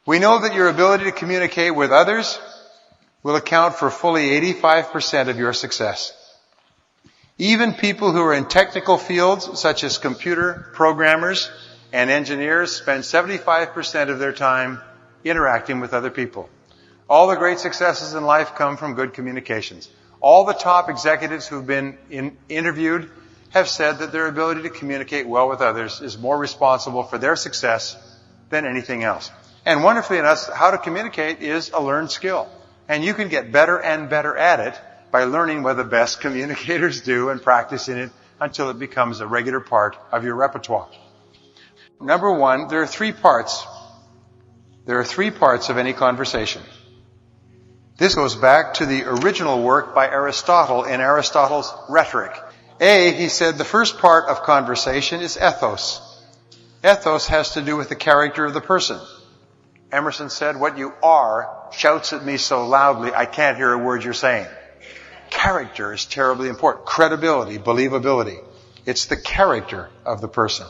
We know that your ability to communicate with others will account for fully 85% of your success. Even people who are in technical fields, such as computer programmers and engineers, spend 75% of their time interacting with other people. All the great successes in life come from good communications. All the top executives who've been interviewed have said that their ability to communicate well with others is more responsible for their success than anything else. And wonderfully enough, how to communicate is a learned skill. And you can get better and better at it by learning what the best communicators do and practicing it until it becomes a regular part of your repertoire. Number one, there are three parts. There are three parts of any conversation. This goes back to the original work by Aristotle in Aristotle's Rhetoric. He said the first part of conversation is ethos. Ethos has to do with the character of the person. Emerson said, what you are shouts at me so loudly I can't hear a word you're saying. Character is terribly important. Credibility, believability. It's the character of the person.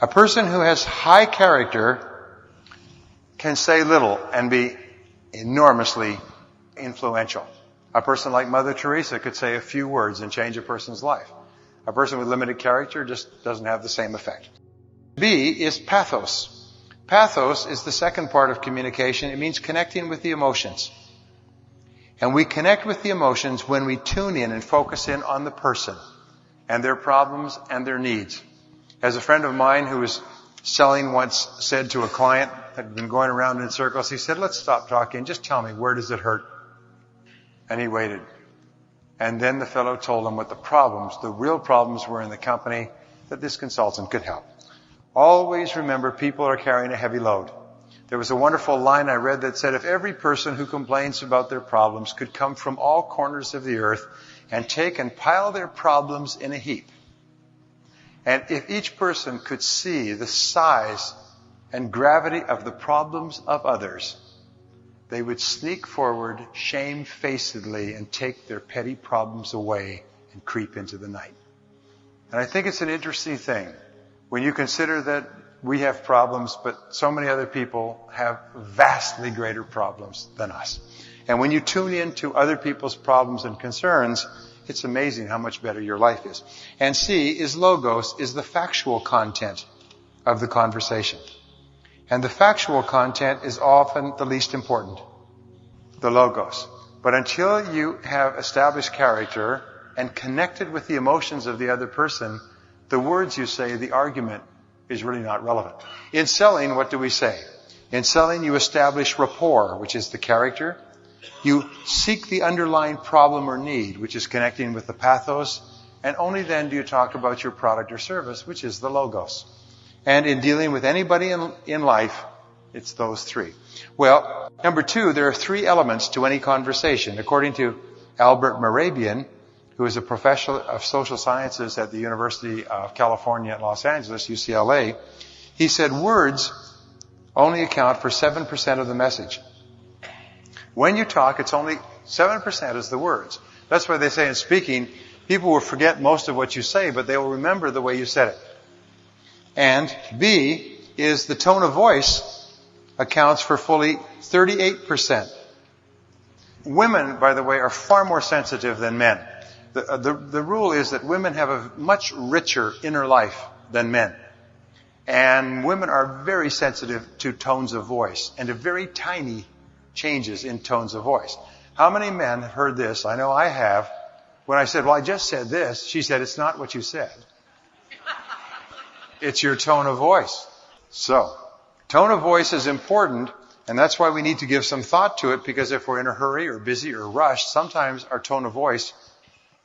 A person who has high character can say little and be enormously influential. A person like Mother Teresa could say a few words and change a person's life. A person with limited character just doesn't have the same effect. B is pathos. Pathos is the second part of communication. It means connecting with the emotions. And we connect with the emotions when we tune in and focus in on the person and their problems and their needs. As a friend of mine who was selling once said to a client, had been going around in circles, he said, let's stop talking. Just tell me, where does it hurt? And he waited. And then the fellow told him what the real problems were in the company that this consultant could help. Always remember, people are carrying a heavy load. There was a wonderful line I read that said, if every person who complains about their problems could come from all corners of the earth and take and pile their problems in a heap, and if each person could see the size and gravity of the problems of others, they would sneak forward shamefacedly and take their petty problems away and creep into the night. And I think it's an interesting thing when you consider that we have problems, but so many other people have vastly greater problems than us. And when you tune into other people's problems and concerns, it's amazing how much better your life is. And C is logos, is the factual content of the conversation. And the factual content is often the least important, the logos. But until you have established character and connected with the emotions of the other person, the words you say, the argument, is really not relevant. In selling, what do we say? In selling, you establish rapport, which is the character. You seek the underlying problem or need, which is connecting with the pathos. And only then do you talk about your product or service, which is the logos. And in dealing with anybody in life, it's those three. Well, number two, there are three elements to any conversation. According to Albert Mehrabian, who is a professor of social sciences at the University of California at Los Angeles, UCLA, he said words only account for 7% of the message. When you talk, it's only 7% is the words. That's why they say in speaking, people will forget most of what you say, but they will remember the way you said it. And B is the tone of voice accounts for fully 38%. Women, by the way, are far more sensitive than men. The rule is that women have a much richer inner life than men. And women are very sensitive to tones of voice and to very tiny changes in tones of voice. How many men have heard this? I know I have. When I said, well, I just said this, she said, it's not what you said. It's your tone of voice. So, tone of voice is important, and that's why we need to give some thought to it, because if we're in a hurry or busy or rushed, sometimes our tone of voice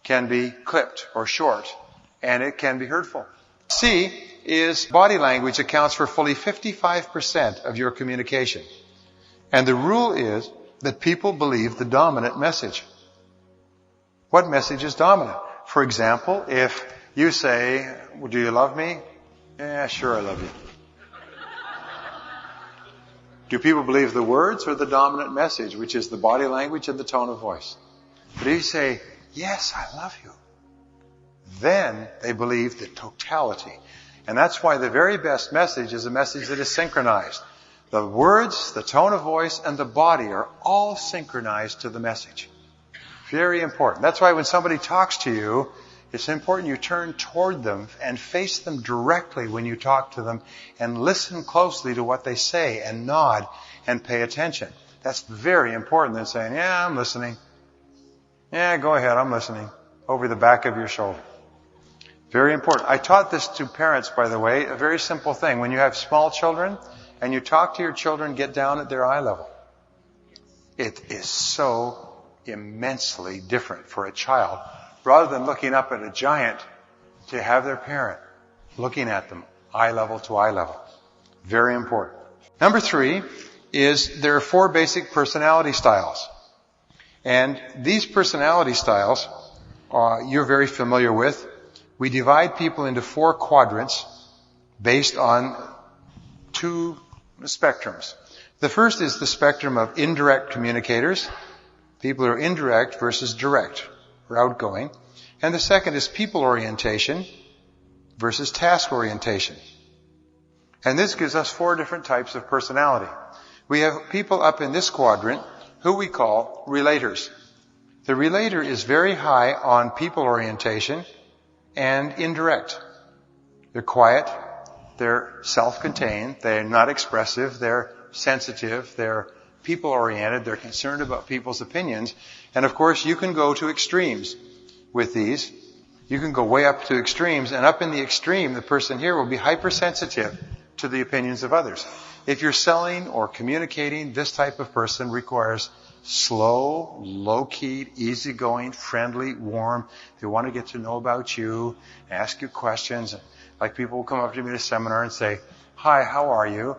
can be clipped or short, and it can be hurtful. C is body language accounts for fully 55% of your communication. And the rule is that people believe the dominant message. What message is dominant? For example, if you say, well, do you love me? Yeah, sure, I love you. Do people believe the words or the dominant message, which is the body language and the tone of voice? But if you say, yes, I love you, then they believe the totality. And that's why the very best message is a message that is synchronized. The words, the tone of voice, and the body are all synchronized to the message. Very important. That's why when somebody talks to you, it's important you turn toward them and face them directly when you talk to them and listen closely to what they say and nod and pay attention. That's very important than saying, yeah, I'm listening. Yeah, go ahead, I'm listening. Over the back of your shoulder. Very important. I taught this to parents, by the way, a very simple thing. When you have small children and you talk to your children, get down at their eye level. It is so immensely different for a child, rather than looking up at a giant, to have their parent looking at them eye level to eye level. Very important. Number 3 is there are 4 basic personality styles. And these personality styles you're very familiar with. We divide people into 4 quadrants based on 2 spectrums. The first is the spectrum of indirect communicators. People who are indirect versus direct or outgoing. And the second is people orientation versus task orientation. And this gives us 4 different types of personality. We have people up in this quadrant who we call relators. The relator is very high on people orientation and indirect. They're quiet, they're self-contained, they're not expressive, they're sensitive, they're people-oriented, they're concerned about people's opinions. And of course, you can go to extremes with these. You can go way up to extremes, and up in the extreme, the person here will be hypersensitive to the opinions of others. If you're selling or communicating, this type of person requires slow, low-key, easygoing, friendly, warm. They want to get to know about you, ask you questions. Like people will come up to me at a seminar and say, hi, how are you?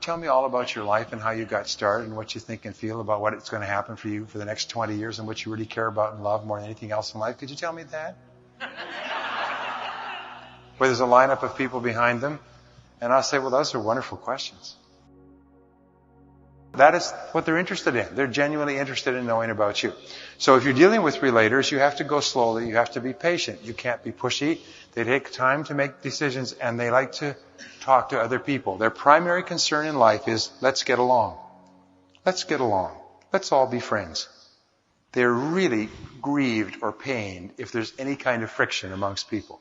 Tell me all about your life and how you got started and what you think and feel about what it's going to happen for you for the next 20 years and what you really care about and love more than anything else in life. Could you tell me that? Where there's a lineup of people behind them. And I'll say, well, those are wonderful questions. That is what they're interested in. They're genuinely interested in knowing about you. So if you're dealing with relators, you have to go slowly. You have to be patient. You can't be pushy. They take time to make decisions, and they like to talk to other people. Their primary concern in life is, let's get along. Let's get along. Let's all be friends. They're really grieved or pained if there's any kind of friction amongst people.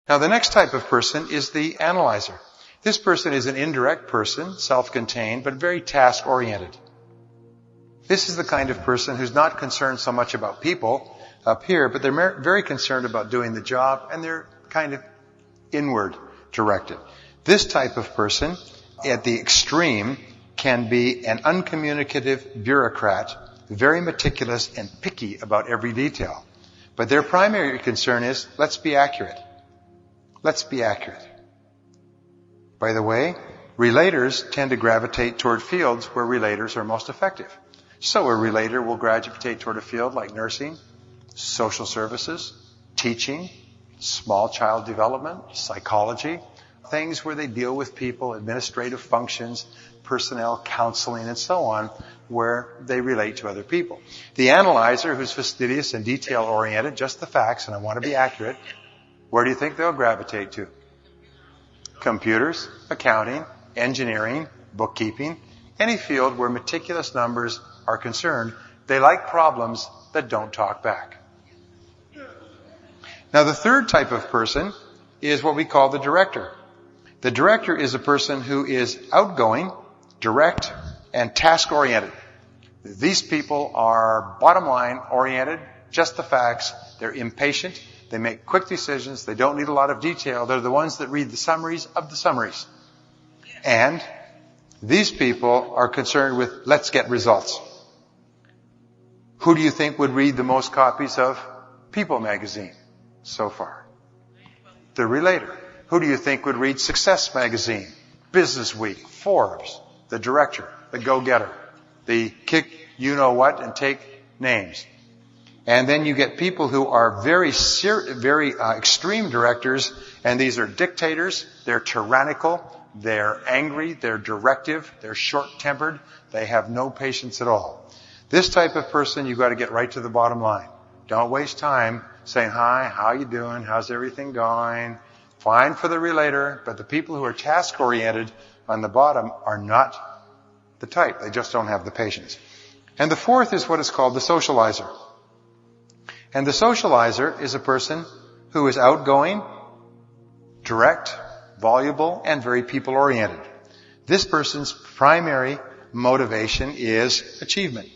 Now, the next type of person is the analyzer. This person is an indirect person, self-contained, but very task-oriented. This is the kind of person who's not concerned so much about people up here, but they're very concerned about doing the job, and they're kind of inward directed. This type of person, at the extreme, can be an uncommunicative bureaucrat, very meticulous and picky about every detail. But their primary concern is, let's be accurate. Let's be accurate. By the way, relators tend to gravitate toward fields where relators are most effective. So a relator will gravitate toward a field like nursing, social services, teaching, small child development, psychology, things where they deal with people, administrative functions, personnel counseling, and so on, where they relate to other people. The analyzer, who's fastidious and detail-oriented, just the facts, and I want to be accurate, where do you think they'll gravitate to? Computers, accounting, engineering, bookkeeping, any field where meticulous numbers are concerned. They like problems that don't talk back. Now, the third type of person is what we call the director. The director is a person who is outgoing, direct, and task-oriented. These people are bottom-line oriented, just the facts. They're impatient. They make quick decisions. They don't need a lot of detail. They're the ones that read the summaries of the summaries. And these people are concerned with, let's get results. Who do you think would read the most copies of People magazine so far? The relator. Who do you think would read Success magazine, Business Week, Forbes? The director, the go-getter, the kick you-know-what and take names. And then you get people who are very extreme directors, and these are dictators. They're tyrannical, they're angry, they're directive, they're short-tempered, they have no patience at all. This type of person, you've got to get right to the bottom line. Don't waste time saying, hi, how you doing, how's everything going? Fine for the relator, but the people who are task-oriented on the bottom are not the type. They just don't have the patience. And the fourth is what is called the socializer. And the socializer is a person who is outgoing, direct, voluble, and very people-oriented. This person's primary motivation is achievement.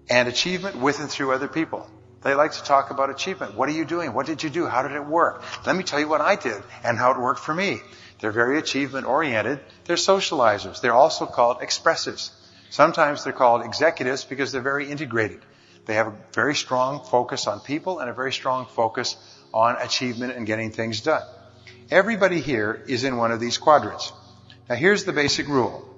And achievement with and through other people. They like to talk about achievement. What are you doing? What did you do? How did it work? Let me tell you what I did and how it worked for me. They're very achievement-oriented. They're socializers. They're also called expressives. Sometimes they're called executives because they're very integrated. They have a very strong focus on people and a very strong focus on achievement and getting things done. Everybody here is in one of these quadrants. Now here's the basic rule.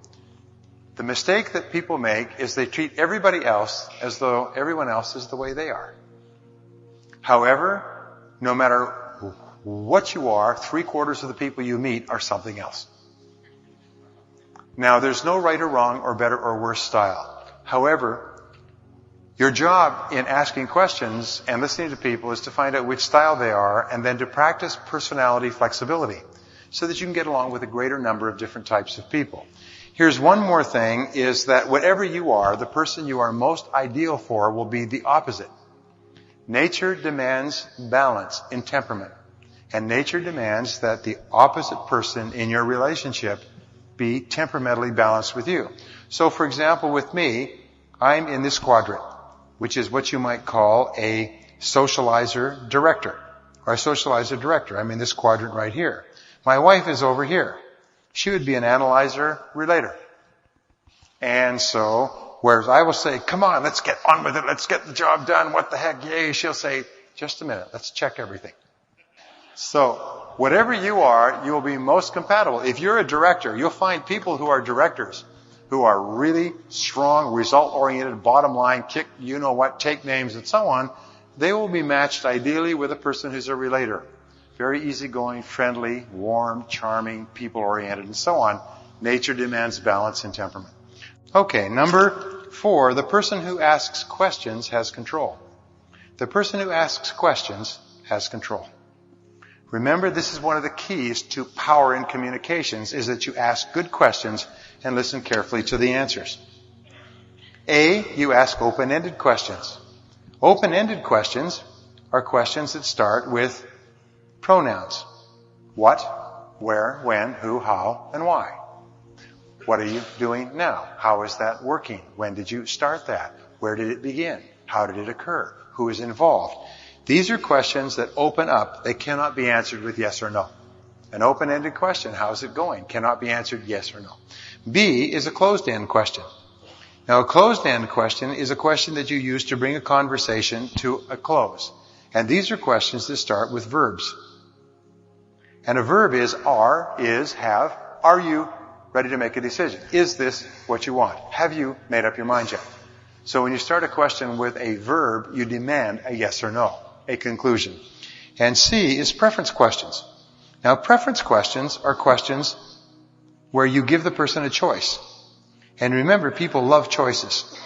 The mistake that people make is they treat everybody else as though everyone else is the way they are. However, no matter what you are, 3/4 of the people you meet are something else. Now, there's no right or wrong or better or worse style. However, your job in asking questions and listening to people is to find out which style they are and then to practice personality flexibility so that you can get along with a greater number of different types of people. Here's one more thing, is that whatever you are, the person you are most ideal for will be the opposite. Nature demands balance in temperament. And nature demands that the opposite person in your relationship be temperamentally balanced with you. So, for example, with me, I'm in this quadrant, which is what you might call a socializer director, or a socializer director. I'm in this quadrant right here. My wife is over here. She would be an analyzer relator. And so, whereas I will say, come on, let's get on with it, let's get the job done, what the heck, yay, she'll say, just a minute, let's check everything. So, whatever you are, you will be most compatible. If you're a director, you'll find people who are directors, who are really strong, result-oriented, bottom line, kick, you know what, take names and so on. They will be matched ideally with a person who's a relator. Very easygoing, friendly, warm, charming, people-oriented, and so on. Nature demands balance and temperament. Okay, number 4, the person who asks questions has control. The person who asks questions has control. Remember, this is one of the keys to power in communications, is that you ask good questions and listen carefully to the answers. A, you ask open-ended questions. Open-ended questions are questions that start with pronouns. What, where, when, who, how, and why. What are you doing now? How is that working? When did you start that? Where did it begin? How did it occur? Who is involved? These are questions that open up. They cannot be answered with yes or no. An open-ended question, how's it going, cannot be answered yes or no. B is a closed-end question. Now, a closed-end question is a question that you use to bring a conversation to a close. And these are questions that start with verbs. And a verb is are, is, have. Are you ready to make a decision? Is this what you want? Have you made up your mind yet? So when you start a question with a verb, you demand a yes or no, a conclusion. And C is preference questions. Now, preference questions are questions where you give the person a choice. And remember, people love choices.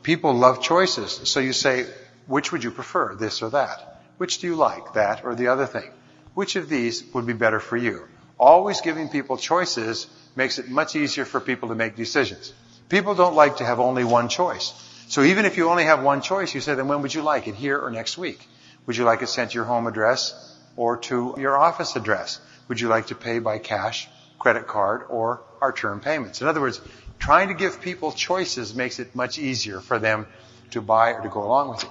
People love choices. So you say, which would you prefer, this or that? Which do you like, that or the other thing? Which of these would be better for you? Always giving people choices makes it much easier for people to make decisions. People don't like to have only one choice. So even if you only have one choice, you say, then when would you like it, here or next week? Would you like it sent to your home address or to your office address? Would you like to pay by cash, credit card, or our term payments? In other words, trying to give people choices makes it much easier for them to buy or to go along with it.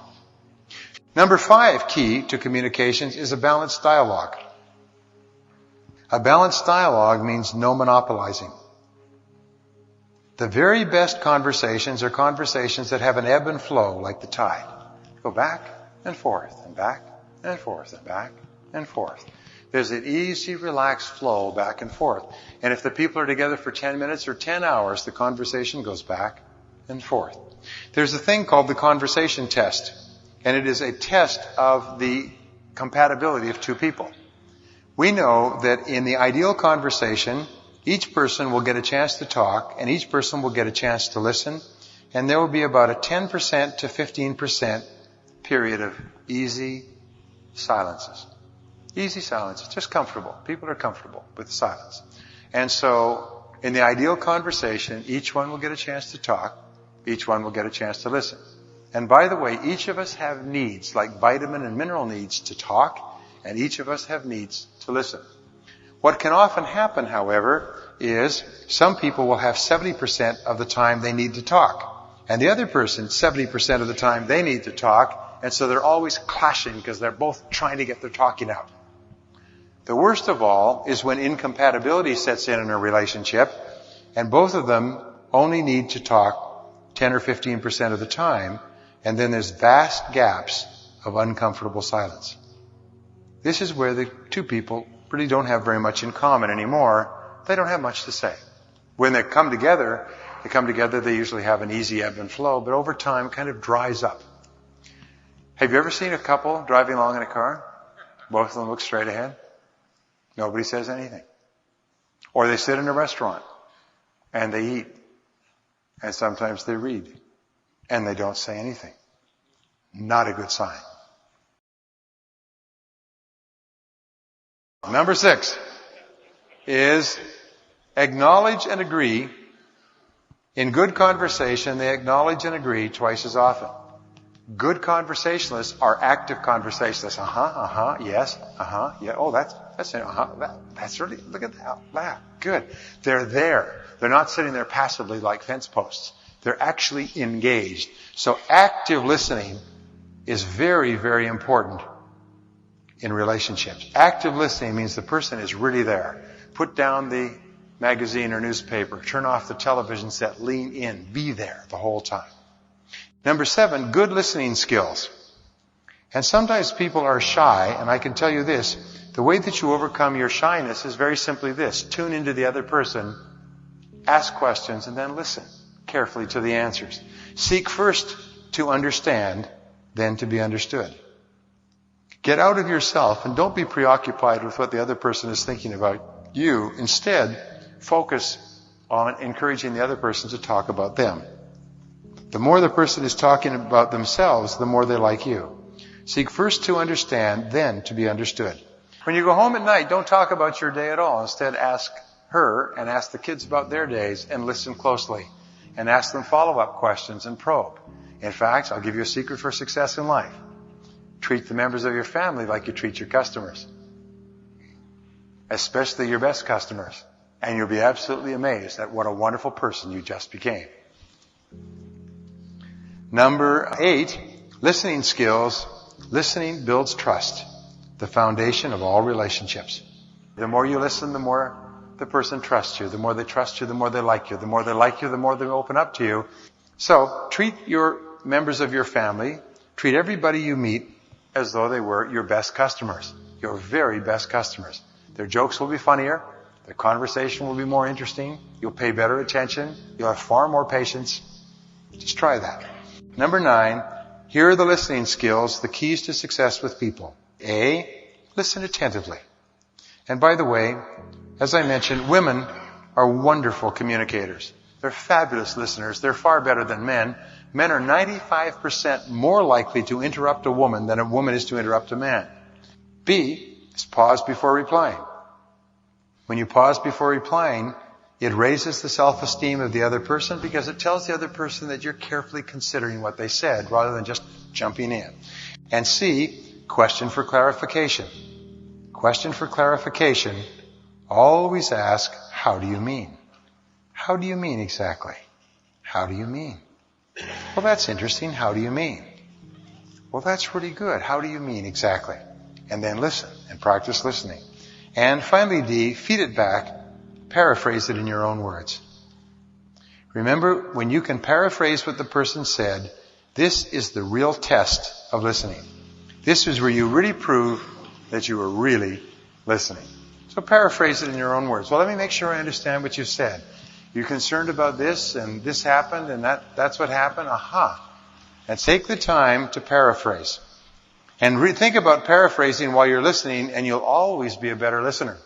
Number 5 key to communications is a balanced dialogue. A balanced dialogue means no monopolizing. The very best conversations are conversations that have an ebb and flow like the tide. Go back and forth and back and forth and back and forth. There's an easy, relaxed flow back and forth. And if the people are together for 10 minutes or 10 hours, the conversation goes back and forth. There's a thing called the conversation test. And it is a test of the compatibility of two people. We know that in the ideal conversation, each person will get a chance to talk, and each person will get a chance to listen, and there will be about a 10% to 15% period of easy silences. Easy silence. It's just comfortable. People are comfortable with silence. And so, in the ideal conversation, each one will get a chance to talk. Each one will get a chance to listen. And by the way, each of us have needs, like vitamin and mineral needs to talk, and each of us have needs to listen. What can often happen, however, is some people will have 70% of the time they need to talk. And the other person, 70% of the time they need to talk, and so they're always clashing because they're both trying to get their talking out. The worst of all is when incompatibility sets in a relationship, and both of them only need to talk 10 or 15% of the time, and then there's vast gaps of uncomfortable silence. This is where the two people really don't have very much in common anymore. They don't have much to say. When they come together, they usually have an easy ebb and flow, but over time it kind of dries up. Have you ever seen a couple driving along in a car? Both of them look straight ahead. Nobody says anything. Or they sit in a restaurant and they eat. And sometimes they read. And they don't say anything. Not a good sign. Number 6 is acknowledge and agree. In good conversation, they acknowledge and agree twice as often. Good conversationalists are active conversationalists. Yes, yeah. Oh, that's it. That's really, look at that. Good. They're there. They're not sitting there passively like fence posts. They're actually engaged. So active listening is very, very important in relationships. Active listening means the person is really there. Put down the magazine or newspaper. Turn off the television set. Lean in. Be there the whole time. Number 7, good listening skills. And sometimes people are shy, and I can tell you this. The way that you overcome your shyness is very simply this. Tune into the other person, ask questions, and then listen carefully to the answers. Seek first to understand, then to be understood. Get out of yourself and don't be preoccupied with what the other person is thinking about you. Instead, focus on encouraging the other person to talk about them. The more the person is talking about themselves, the more they like you. Seek first to understand, then to be understood. When you go home at night, don't talk about your day at all. Instead, ask her and ask the kids about their days and listen closely. And ask them follow-up questions and probe. In fact, I'll give you a secret for success in life. Treat the members of your family like you treat your customers. Especially your best customers. And you'll be absolutely amazed at what a wonderful person you just became. Number 8, listening skills. Listening builds trust, the foundation of all relationships. The more you listen, the more the person trusts you. The more they trust you, the more they like you. The more they like you, the more they open up to you. So, treat your members of your family, treat everybody you meet as though they were your best customers, your very best customers. Their jokes will be funnier. Their conversation will be more interesting. You'll pay better attention. You'll have far more patience. Just try that. Number 9, here are the listening skills, the keys to success with people. A, listen attentively. And by the way, as I mentioned, women are wonderful communicators. They're fabulous listeners. They're far better than men. Men are 95% more likely to interrupt a woman than a woman is to interrupt a man. B is pause before replying. When you pause before replying, it raises the self-esteem of the other person because it tells the other person that you're carefully considering what they said rather than just jumping in. And C, question for clarification. Question for clarification. Always ask, how do you mean? How do you mean exactly? How do you mean? Well, that's interesting. How do you mean? Well, that's really good. How do you mean exactly? And then listen and practice listening. And finally, D, feed it back. Paraphrase it in your own words. Remember, when you can paraphrase what the person said, this is the real test of listening. This is where you really prove that you were really listening. So paraphrase it in your own words. Well, let me make sure I understand what you said. You're concerned about this, and this happened, and that's what happened? Aha. And take the time to paraphrase. And think about paraphrasing while you're listening, and you'll always be a better listener.